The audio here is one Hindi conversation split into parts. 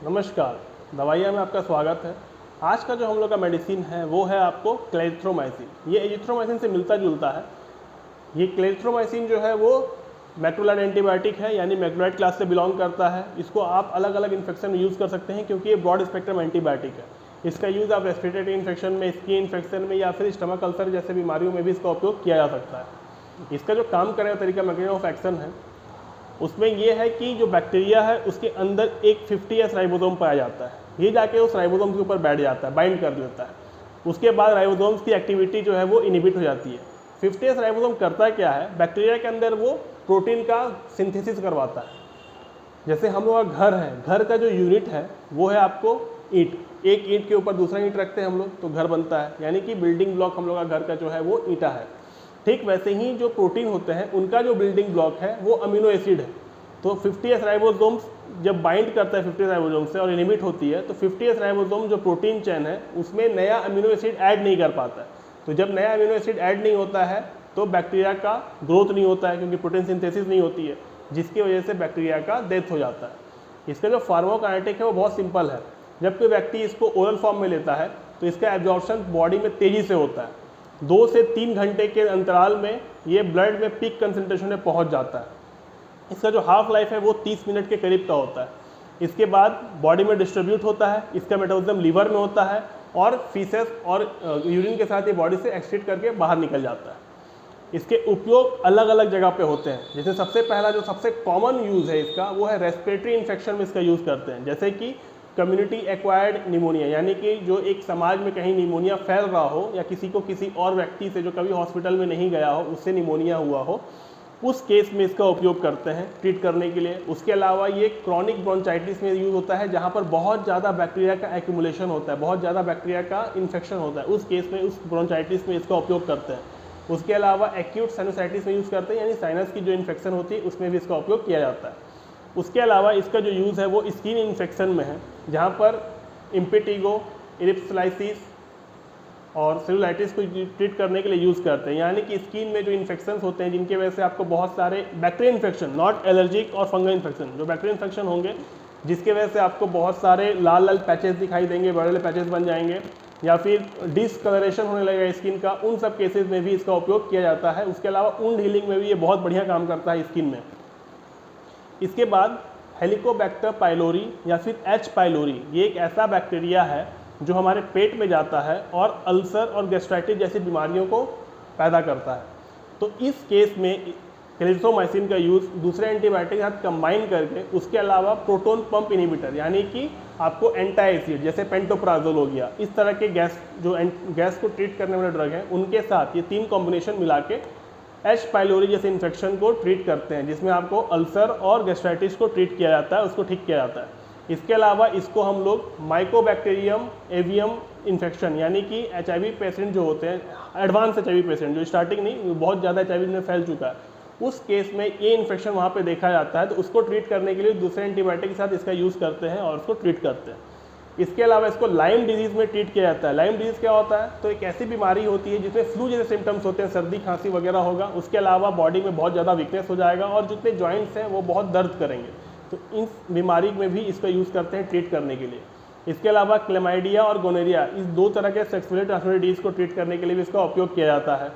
नमस्कार, दवाइयाँ में आपका स्वागत है। आज का जो हम लोग का मेडिसिन है वो है आपको क्लेरिथ्रोमाइसिन। ये एजिथ्रोमाइसिन से मिलता जुलता है। ये क्लेरिथ्रोमाइसिन जो है वो मैक्रोलाइड एंटीबायोटिक है, यानी मैक्रोलाइड क्लास से बिलोंग करता है। इसको आप अलग अलग इन्फेक्शन में यूज़ कर सकते हैं क्योंकि ये ब्रॉड स्पेक्ट्रम एंटीबायोटिक है। इसका यूज़ आप रेस्पिरेटरी इन्फेक्शन में, स्किन इन्फेक्शन में या फिर स्टमक अल्सर जैसे बीमारियों में भी इसका उपयोग किया जा सकता है। इसका जो काम करने का तरीका, मैकेनिज्म ऑफ एक्शन है, उसमें यह है कि जो बैक्टीरिया है उसके अंदर एक 50S राइबोसोम पाया जाता है। ये जाके उस राइबोसोम के ऊपर बैठ जाता है, बाइंड कर लेता है। उसके बाद राइबोसोम्स की एक्टिविटी जो है वो इनहिबिट हो जाती है। 50S राइबोसोम करता क्या है, बैक्टीरिया के अंदर वो प्रोटीन का सिंथेसिस करवाता है। जैसे हम लोग का घर है, घर का जो यूनिट है वो है आपको ईंट। एक ईंट के ऊपर दूसरा ईंट रखते हैं हम लोग तो घर बनता है, यानी कि बिल्डिंग ब्लॉक हम लोग का घर का जो है वो ईंटा है। ठीक वैसे ही जो प्रोटीन होते हैं उनका जो बिल्डिंग ब्लॉक है वो अमीनो एसिड है। तो 50S राइबोसोम्स जब बाइंड करता है 50S राइबोसोम से और इनहिबिट होती है तो 50S राइबोसोम जो प्रोटीन चेन है उसमें नया अमीनो एसिड ऐड नहीं कर पाता है। तो जब नया अमीनो एसिड ऐड नहीं होता है तो बैक्टीरिया का ग्रोथ नहीं होता है, क्योंकि प्रोटीन सिंथेसिस नहीं होती है, जिसकी वजह से बैक्टीरिया का डेथ हो जाता है। इसका जो फार्माकोकाइनेटिक है वो बहुत सिंपल है। जब कोई व्यक्ति इसको ओरल फॉर्म में लेता है तो इसका एब्जॉर्प्शन बॉडी में तेज़ी से होता है। 2 से 3 घंटे के अंतराल में ये ब्लड में पीक कंसंट्रेशन में पहुंच जाता है। इसका जो हाफ लाइफ है वो 30 मिनट के करीब का होता है। इसके बाद बॉडी में डिस्ट्रीब्यूट होता है। इसका मेटाबॉलिज्म लीवर में होता है और फीसेस और यूरिन के साथ ये बॉडी से एक्सक्रीट करके बाहर निकल जाता है। इसके उपयोग अलग अलग जगह पे होते हैं। जैसे सबसे पहला जो सबसे कॉमन यूज़ है इसका वो है रेस्पिरेटरी इन्फेक्शन में इसका यूज़ करते हैं। जैसे कि कम्युनिटी एक्वायर्ड निमोनिया, यानी कि जो एक समाज में कहीं निमोनिया फैल रहा हो या किसी को किसी और व्यक्ति से जो कभी हॉस्पिटल में नहीं गया हो उससे निमोनिया हुआ हो, उस केस में इसका उपयोग करते हैं ट्रीट करने के लिए। उसके अलावा ये क्रॉनिक ब्रोंचाइटिस में यूज़ होता है, जहाँ पर बहुत ज़्यादा बैक्टीरिया का एक्यूमुलेशन होता है, बहुत ज़्यादा बैक्टीरिया का इन्फेक्शन होता है। उस केस में, उस ब्रोंचाइटिस में इसका उपयोग करते हैं। उसके अलावा एक्यूट साइनोसाइटिस में यूज़ करते हैं, यानी साइनस की जो इन्फेक्शन होती है उसमें भी इसका उपयोग किया जाता है। उसके अलावा इसका जो यूज़ है वो स्किन इन्फेक्शन में है, जहाँ पर इम्पेटिगो, इरिप्सिलाइसिस और सेलुलाइटिस को ट्रीट करने के लिए यूज़ करते हैं। यानी कि स्किन में जो इन्फेक्शंस होते हैं जिनके वजह से आपको बहुत सारे बैक्टीरियल इन्फेक्शन, नॉट एलर्जिक और फंगल इन्फेक्शन, जो बैक्टीरियल इन्फेक्शन होंगे जिसके वजह से आपको बहुत सारे लाल लाल पैचेस दिखाई देंगे, बड़े बड़े पैचेस बन जाएंगे या फिर डिसकलरेशन होने लगेगा स्किन का, उन सब केसेस में भी इसका उपयोग किया जाता है। उसके अलावा वुंड हीलिंग में भी ये बहुत बढ़िया काम करता है स्किन में। इसके बाद हेलिकोबैक्टर पाइलोरी या फिर एच पाइलोरी, ये एक ऐसा बैक्टीरिया है जो हमारे पेट में जाता है और अल्सर और गैस्ट्राइटिस जैसी बीमारियों को पैदा करता है। तो इस केस में क्लेरिथ्रोमाइसिन का यूज़ दूसरे एंटीबायोटिक के साथ कंबाइन करके, उसके अलावा प्रोटोन पंप इनहिबिटर, यानी कि आपको एंटी एसिड जैसे पेंटोप्राजोल हो गया, इस तरह के गैस को ट्रीट करने वाले ड्रग हैं, उनके साथ ये 3 कॉम्बिनेशन मिला के एच पाइलोरी जैसे इन्फेक्शन को ट्रीट करते हैं, जिसमें आपको अल्सर और गैस्ट्राइटिस को ट्रीट किया जाता है, उसको ठीक किया जाता है। इसके अलावा इसको हम लोग माइकोबैक्टीरियम एवियम इन्फेक्शन, यानी कि HIV पेशेंट जो होते हैं, एडवांस HIV पेशेंट जो स्टार्टिंग नहीं, बहुत ज़्यादा HIV में फैल चुका है, उस केस में ये इन्फेक्शन वहाँ पे देखा जाता है, तो उसको ट्रीट करने के लिए दूसरे एंटीबायोटिक के साथ इसका यूज़ करते हैं और उसको ट्रीट करते हैं। इसके अलावा इसको लाइम डिजीज़ में ट्रीट किया जाता है। लाइम डिजीज़ क्या होता है, तो एक ऐसी बीमारी होती है जिसमें फ्लू जैसे सिम्टम्स होते हैं, सर्दी खांसी वगैरह होगा। उसके अलावा बॉडी में बहुत ज़्यादा वीकनेस हो जाएगा और जितने जॉइंट्स हैं वो बहुत दर्द करेंगे। तो इस बीमारी में भी इसका यूज़ करते हैं ट्रीट करने के लिए। इसके अलावा क्लेमाइडिया और गोनेरिया, इस 2 तरह के सेक्सुअली ट्रांसमिटेड डिजीज़ को ट्रीट करने के लिए भी इसका उपयोग किया जाता है।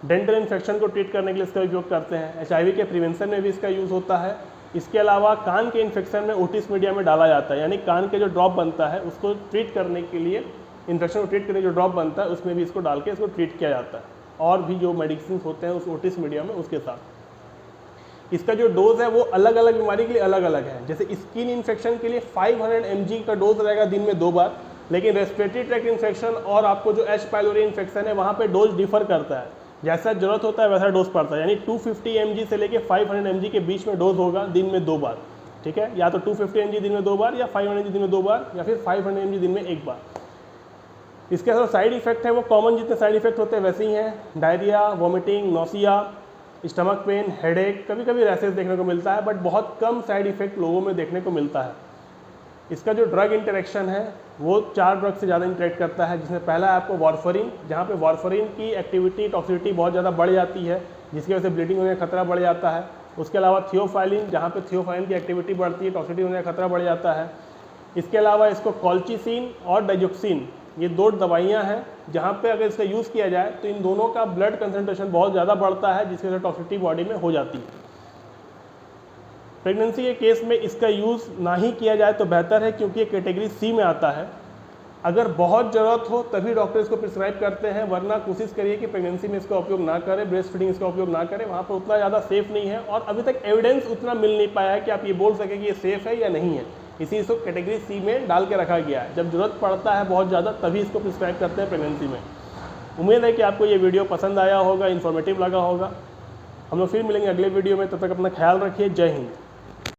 डेंटल इन्फेक्शन को ट्रीट करने के लिए इसका उपयोग करते हैं। HIV के प्रिवेंशन में भी इसका यूज़ होता है। इसके अलावा कान के इन्फेक्शन में ओटिस मीडिया में डाला जाता है, यानी कान के जो ड्रॉप बनता है उसको ट्रीट करने के लिए, इन्फेक्शन को ट्रीट करने के जो ड्रॉप बनता है उसमें भी इसको डाल के इसको ट्रीट किया जाता है, और भी जो मेडिसिन होते हैं उस ओटिस मीडिया में उसके साथ। इसका जो डोज है वो अलग अलग बीमारी के लिए अलग अलग है। जैसे स्किन इन्फेक्शन के लिए 500 mg का डोज रहेगा दिन में 2 बार, लेकिन रेस्पिरेटरी ट्रैक्ट इन्फेक्शन और आपको जो एच पाइलोरी इन्फेक्शन है वहाँ पे डोज डिफर करता है, जैसा जरूरत होता है वैसा डोज पड़ता है। यानी 250 mg से लेके 500 mg के बीच में डोज होगा दिन में 2 बार, ठीक है, या तो 250 mg दिन में 2 बार या 500 mg दिन में 2 बार या फिर 500 mg दिन में 1 बार। इसके अलावा साइड इफेक्ट है वो कॉमन जितने साइड इफेक्ट होते हैं वैसे ही हैं, diarrhoea, vomiting, nausea, stomach pain, headache, कभी कभी रैसेस देखने को मिलता है, बट बहुत कम साइड इफेक्ट लोगों में देखने को मिलता है। इसका जो ड्रग इंटरेक्शन है वो 4 ड्रग से ज़्यादा इंटरेक्ट करता है, जिसमें पहला है आपको वार्फरिन, जहाँ पे वार्फरिन की एक्टिविटी टॉक्सिसिटी बहुत ज़्यादा बढ़ जाती है, जिसकी वजह से ब्लीडिंग होने का खतरा बढ़ जाता है। उसके अलावा थियोफाइलिन, जहाँ पे थियोफाइलिन की एक्टिविटी बढ़ती है, टॉक्सिसिटी होने का खतरा बढ़ जाता है। इसके अलावा इसको कॉल्चिसिन और डाइजोक्सिन, ये 2 दवाइयाँ हैं जहाँ पे अगर इसका यूज़ किया जाए तो इन दोनों का ब्लड कंसंट्रेशन बहुत ज़्यादा बढ़ता है, जिसकी वजह से टॉक्सिसिटी बॉडी में हो जाती है। प्रेगनेंसी के केस में इसका यूज़ ना ही किया जाए तो बेहतर है, क्योंकि ये कैटेगरी सी में आता है। अगर बहुत ज़रूरत हो तभी डॉक्टर इसको प्रिस्क्राइब करते हैं, वरना कोशिश करिए कि प्रेगनेंसी में इसका उपयोग ना करें, ब्रेस्ट फीडिंग इसका उपयोग ना करें, वहाँ पर उतना ज़्यादा सेफ़ नहीं है और अभी तक एविडेंस उतना मिल नहीं पाया है कि आप ये बोल सकें कि ये सेफ़ है या नहीं है। इसी इसको कैटेगरी सी में डाल के रखा गया है। जब ज़रूरत पड़ता है बहुत ज़्यादा तभी इसको प्रिस्क्राइब करते हैं प्रेगनेंसी में। उम्मीद है कि आपको ये वीडियो पसंद आया होगा, इन्फॉर्मेटिव लगा होगा। हम लोग फिर मिलेंगे अगले वीडियो में, तब तक अपना ख्याल रखिए। जय हिंद।